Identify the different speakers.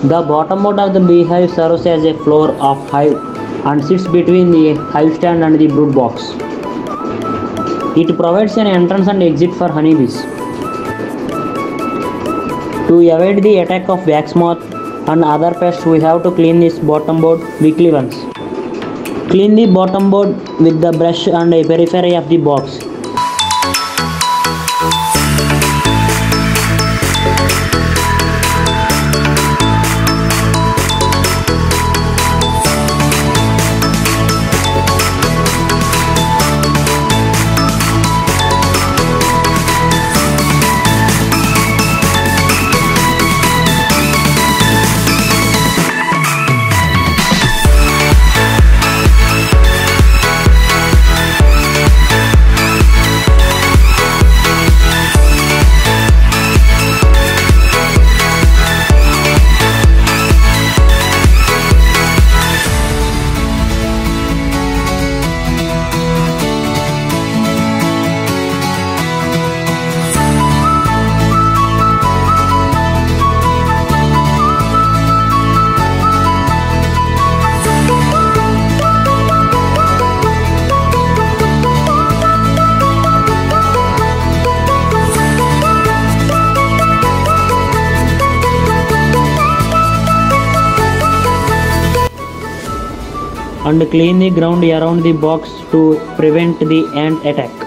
Speaker 1: The bottom board of the beehive serves as a floor of hive and sits between the hive stand and the brood box. It provides an entrance and exit for honeybees. To avoid the attack of wax moth and other pests, we have to clean this bottom board weekly once. Clean the bottom board with the brush and a periphery of the box. And clean the ground around the box to prevent the ant attack.